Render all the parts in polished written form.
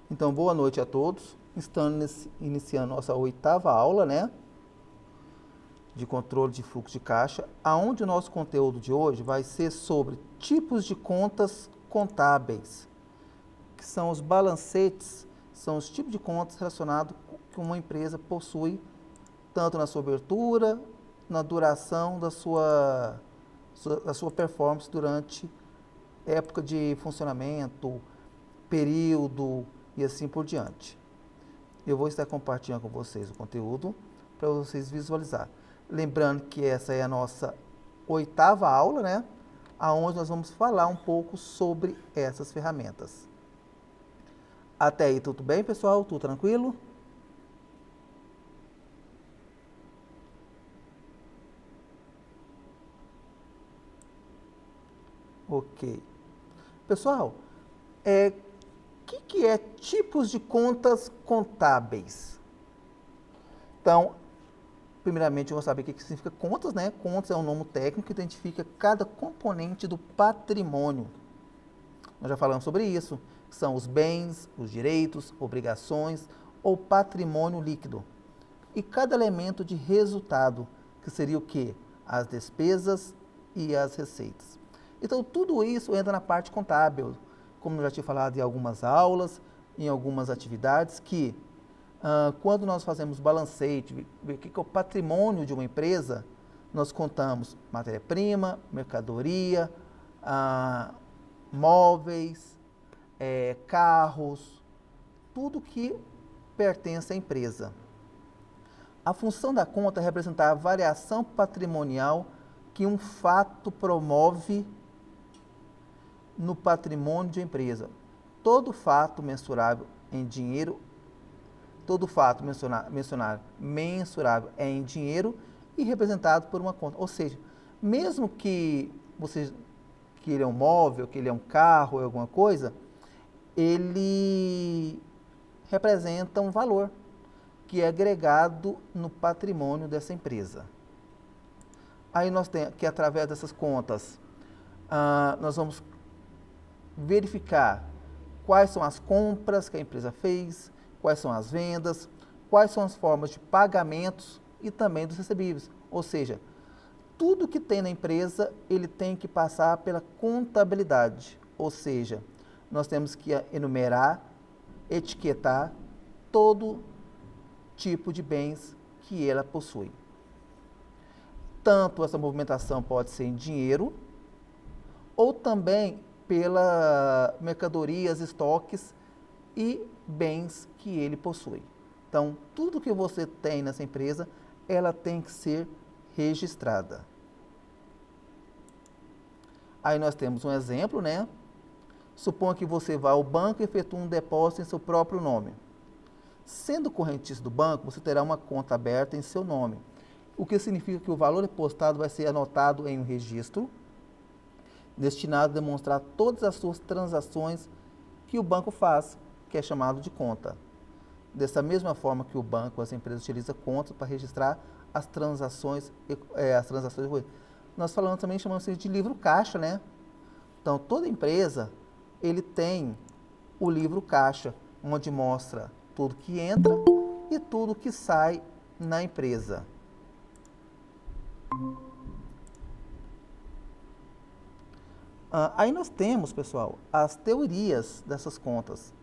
Então, boa noite a todos. Estamos iniciando nossa oitava aula, né, de controle de fluxo de caixa, aonde o nosso conteúdo de hoje vai ser sobre tipos de contas contábeis, que são os balancetes, são os tipos de contas relacionados que uma empresa possui, tanto na sua abertura, na duração da sua performance durante época de funcionamento, período e assim por diante. Eu vou estar compartilhando com vocês o conteúdo para vocês visualizar. Lembrando que essa é a nossa oitava aula, né? Aonde nós vamos falar um pouco sobre essas ferramentas. Até aí tudo bem, pessoal? Tudo tranquilo? Ok. Pessoal, que é tipos de contas contábeis? Então, primeiramente, eu vou saber o que significa contas, né? Contas é um nome técnico que identifica cada componente do patrimônio. Nós já falamos sobre isso. São os bens, os direitos, obrigações ou patrimônio líquido. E cada elemento de resultado, que seria o quê? As despesas e as receitas. Então, tudo isso entra na parte contábil. Como eu já tinha falado em algumas aulas, em algumas atividades, que quando nós fazemos balanceio, ver o que é o patrimônio de uma empresa, nós contamos matéria-prima, mercadoria, móveis, carros, tudo que pertence à empresa. A função da conta é representar a variação patrimonial que um fato promove no patrimônio de uma empresa. Todo fato mensurável em dinheiro, todo fato mensurável é em dinheiro e representado por uma conta. Ou seja, mesmo que ele é um móvel, que ele é um carro, ou alguma coisa, ele representa um valor que é agregado no patrimônio dessa empresa. Aí nós temos que, através dessas contas, nós vamos verificar quais são as compras que a empresa fez, quais são as vendas, quais são as formas de pagamentos e também dos recebíveis. Ou seja, tudo que tem na empresa, ele tem que passar pela contabilidade. Ou seja, nós temos que enumerar, etiquetar todo tipo de bens que ela possui. Tanto essa movimentação pode ser em dinheiro, ou também pela mercadorias, estoques e bens que ele possui. Então, tudo que você tem nessa empresa, ela tem que ser registrada. Aí nós temos um exemplo, né? Suponha que você vá ao banco e efetue um depósito em seu próprio nome. Sendo correntista do banco, você terá uma conta aberta em seu nome, o que significa que o valor depositado vai ser anotado em um registro destinado a demonstrar todas as suas transações que o banco faz, que é chamado de conta. Dessa mesma forma que o banco, as empresas utilizam contas para registrar as transações. Nós falamos também, chamamos de livro caixa, né? Então, toda empresa, ele tem o livro caixa, onde mostra tudo que entra e tudo que sai na empresa. Aí nós temos, pessoal, as teorias dessas contas.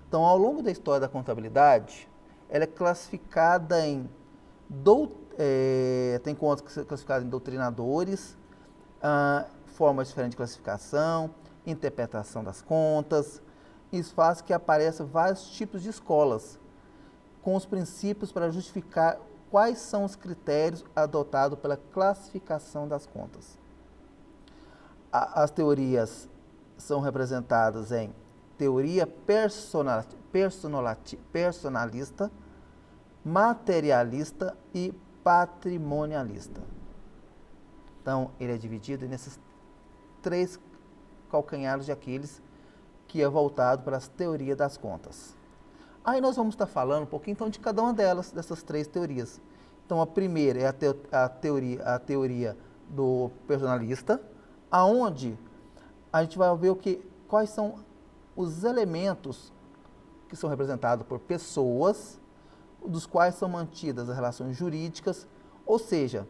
Então, ao longo da história da contabilidade, ela é classificada em tem contas que são classificadas em doutrinadores, formas diferentes de classificação, interpretação das contas. Isso faz que apareçam vários tipos de escolas, com os princípios para justificar quais são os critérios adotados pela classificação das contas. As teorias são representadas em teoria personalista, materialista e patrimonialista. Então, ele é dividido nesses três calcanhares de Aquiles, que é voltado para as teorias das contas. Aí nós vamos estar falando um pouquinho então de cada uma delas, dessas três teorias. Então, a primeira é a teoria do personalista, aonde a gente vai ver quais são os elementos que são representados por pessoas, dos quais são mantidas as relações jurídicas, ou seja,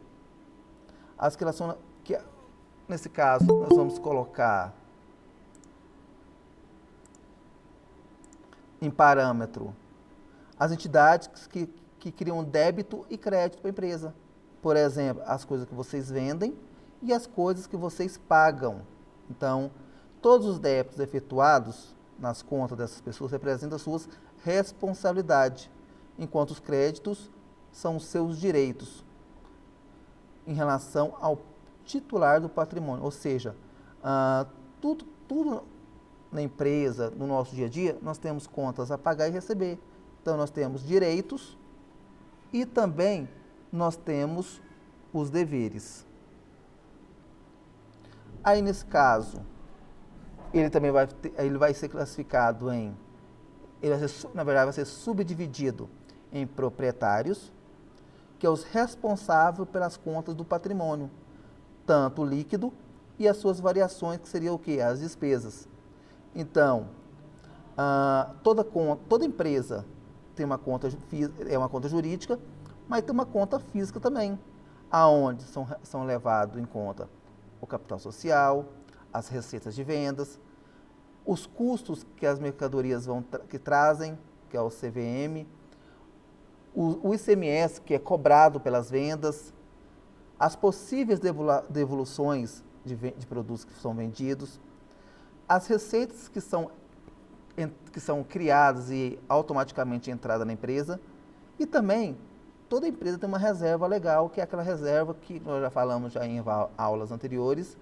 as relações que, nesse caso, nós vamos colocar em parâmetro as entidades que criam débito e crédito para a empresa. Por exemplo, as coisas que vocês vendem e as coisas que vocês pagam. Então, todos os débitos efetuados nas contas dessas pessoas representam as suas responsabilidades, enquanto os créditos são os seus direitos em relação ao titular do patrimônio. Ou seja, tudo na empresa, no nosso dia a dia, nós temos contas a pagar e receber. Então, nós temos direitos e também nós temos os deveres. Aí, nesse caso, ele também vai ser classificado em, na verdade, vai ser subdividido em proprietários, que é os responsáveis pelas contas do patrimônio, tanto o líquido e as suas variações, que seria o quê? As despesas. Então, toda empresa tem uma conta jurídica, mas tem uma conta física também, aonde são levados em conta o capital social, as receitas de vendas, os custos que as mercadorias que trazem, que é o CVM, o ICMS, que é cobrado pelas vendas, as possíveis devoluções de produtos que são vendidos, as receitas que são criadas e automaticamente entradas na empresa, e também toda empresa tem uma reserva legal, que é aquela reserva que nós já falamos já em aulas anteriores,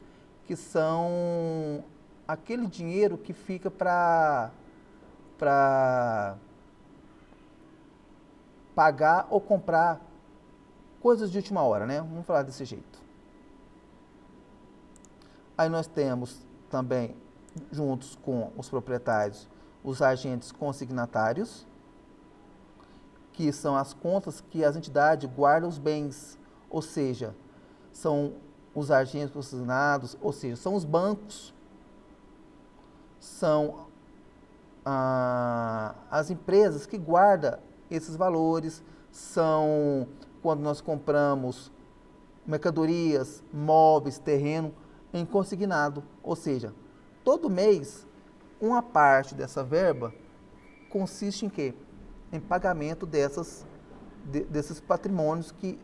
que são aquele dinheiro que fica para pagar ou comprar coisas de última hora, né? Vamos falar desse jeito. Aí nós temos também, juntos com os proprietários, os agentes consignatários, que são as contas que as entidades guardam os bens, ou seja, são os agentes consignados, ou seja, são os bancos, são as empresas que guardam esses valores, são quando nós compramos mercadorias, móveis, terreno em consignado, ou seja, todo mês uma parte dessa verba consiste em quê? Em pagamento desses patrimônios que,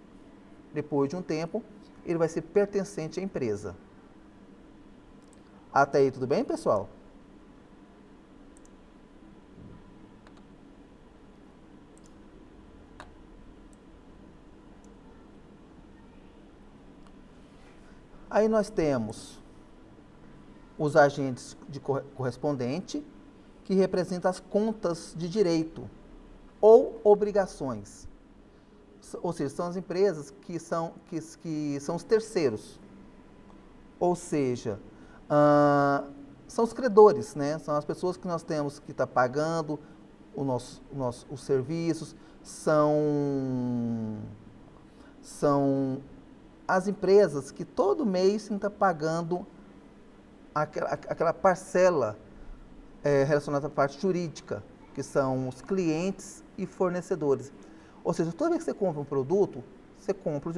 depois de um tempo, ele vai ser pertencente à empresa. Até aí, tudo bem, pessoal? Aí nós temos os agentes de correspondente, que representam as contas de direito ou obrigações. Ou seja, são as empresas que são os terceiros. Ou seja, são os credores, né? São as pessoas que nós temos que estar pagando os serviços, são as empresas que todo mês estão pagando aquela parcela relacionada à parte jurídica, que são os clientes e fornecedores. Ou seja, toda vez que você compra um produto, você compra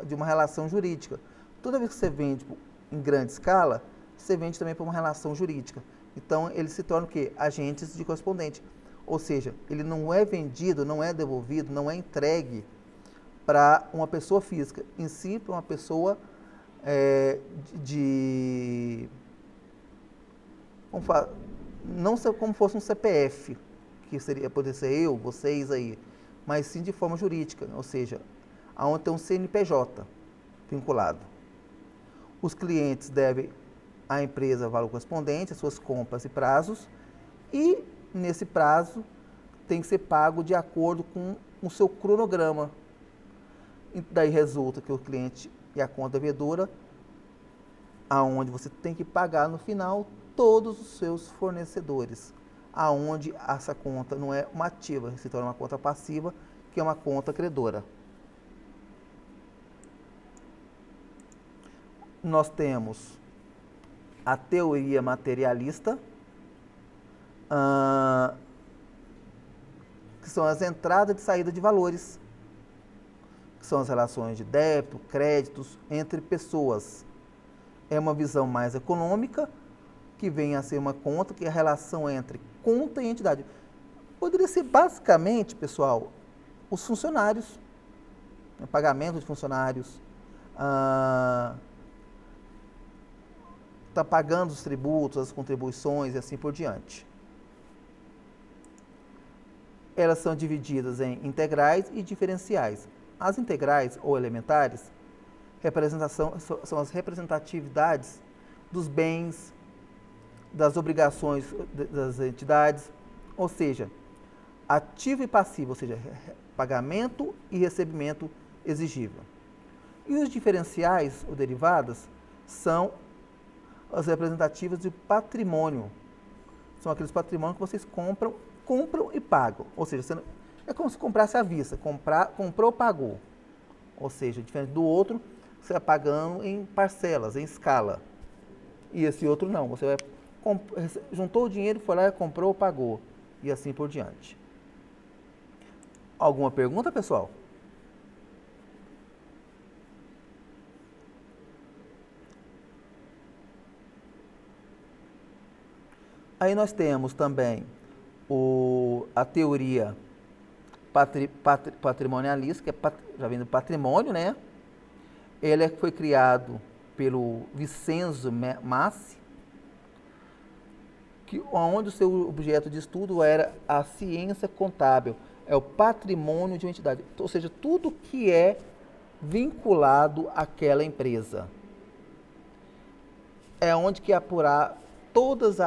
de uma relação jurídica. Toda vez que você vende em grande escala, você vende também por uma relação jurídica. Então, ele se torna o quê? Agentes de correspondente. Ou seja, ele não é vendido, não é devolvido, não é entregue para uma pessoa física, em si para uma pessoa não como fosse um CPF, que poderia ser eu, vocês aí, mas sim de forma jurídica, ou seja, aonde tem um CNPJ vinculado. Os clientes devem à empresa valor correspondente, as suas compras e prazos, e nesse prazo tem que ser pago de acordo com o seu cronograma. E daí resulta que o cliente e a conta devedora, aonde você tem que pagar no final todos os seus fornecedores, aonde essa conta não é uma ativa, se torna uma conta passiva, que é uma conta credora. Nós temos a teoria materialista, são as entradas e saída de valores, que são as relações de débito, créditos entre pessoas. É uma visão mais econômica, que vem a ser uma conta, que é a relação entre conta e entidade. Poderia ser basicamente, pessoal, os funcionários, pagamento de funcionários, está pagando os tributos, as contribuições e assim por diante. Elas são divididas em integrais e diferenciais. As integrais ou elementares são as representatividades dos bens, das obrigações das entidades, ou seja, ativo e passivo, ou seja, pagamento e recebimento exigível. E os diferenciais ou derivadas são as representativas de patrimônio. São aqueles patrimônios que vocês compram e pagam. Ou seja, é como se comprasse à vista. Comprou, pagou. Ou seja, diferente do outro, você vai pagando em parcelas, em escala. E esse outro não. Você vai, juntou o dinheiro, foi lá, comprou, pagou. E assim por diante. Alguma pergunta, pessoal? Aí nós temos também a teoria patrimonialista, que já vem do patrimônio, né? Ele foi criado pelo Vincenzo Massi, onde o seu objeto de estudo era a ciência contábil, é o patrimônio de uma entidade, ou seja, tudo que é vinculado àquela empresa. É onde que apurar todas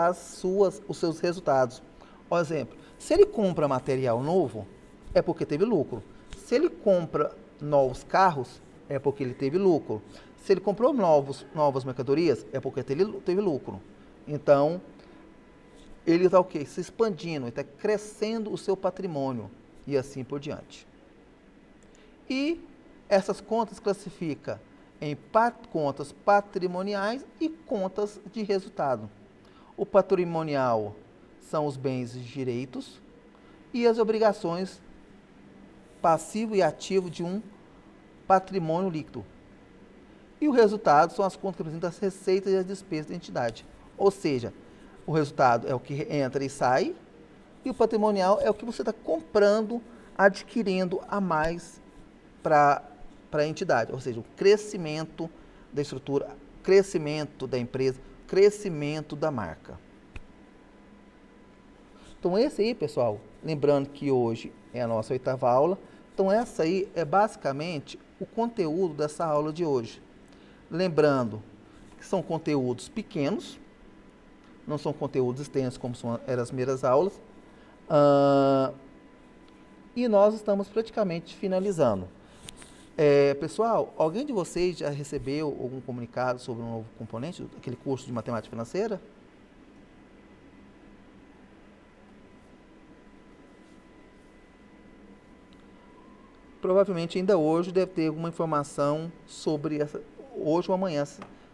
os seus resultados. Por exemplo, se ele compra material novo, é porque teve lucro. Se ele compra novos carros, é porque ele teve lucro. Se ele comprou novas mercadorias, é porque teve lucro. Então, ele está o quê? Se expandindo, está crescendo o seu patrimônio e assim por diante. E essas contas classifica em contas patrimoniais e contas de resultado. O patrimonial são os bens e direitos e as obrigações passivo e ativo de um patrimônio líquido. E o resultado são as contas que representam as receitas e as despesas da entidade. Ou seja, o resultado é o que entra e sai, e o patrimonial é o que você está comprando, adquirindo a mais para a entidade. Ou seja, o crescimento da estrutura, crescimento da empresa, crescimento da marca. Então esse aí, pessoal, lembrando que hoje é a nossa 8ª aula, então essa aí é basicamente o conteúdo dessa aula de hoje. Lembrando que são conteúdos pequenos, não são conteúdos extensos como eram as primeiras aulas, e nós estamos praticamente finalizando. Pessoal, alguém de vocês já recebeu algum comunicado sobre um novo componente, aquele curso de matemática financeira? Provavelmente ainda hoje deve ter alguma informação sobre hoje ou amanhã,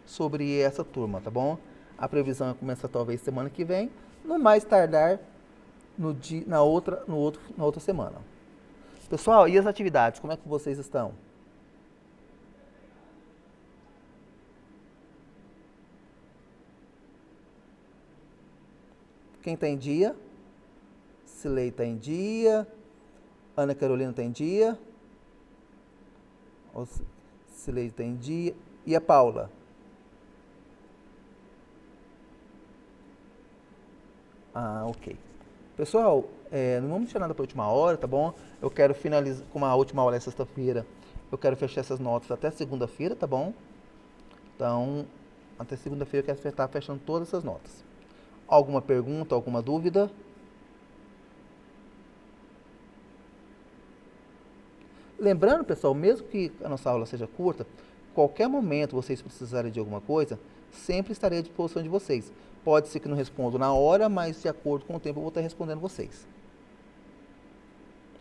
sobre essa turma, tá bom? A previsão começa talvez semana que vem, no mais tardar na outra semana. Pessoal, e as atividades, como é que vocês estão? Quem está em dia? Silei está em dia. Ana Carolina está em dia. Silei está em dia. E a Paula? Ok. Pessoal, não vamos deixar nada para a última hora, tá bom? Eu quero finalizar, como a última aula é sexta-feira, eu quero fechar essas notas até segunda-feira, tá bom? Então, até segunda-feira eu quero estar fechando todas essas notas. Alguma pergunta, alguma dúvida? Lembrando, pessoal, mesmo que a nossa aula seja curta, qualquer momento vocês precisarem de alguma coisa, sempre estarei à disposição de vocês. Pode ser que não respondo na hora, mas de acordo com o tempo eu vou estar respondendo vocês.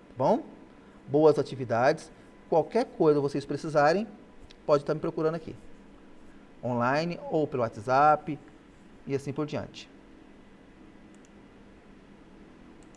Tá bom? Boas atividades. Qualquer coisa vocês precisarem, pode estar me procurando aqui. Online ou pelo WhatsApp e assim por diante.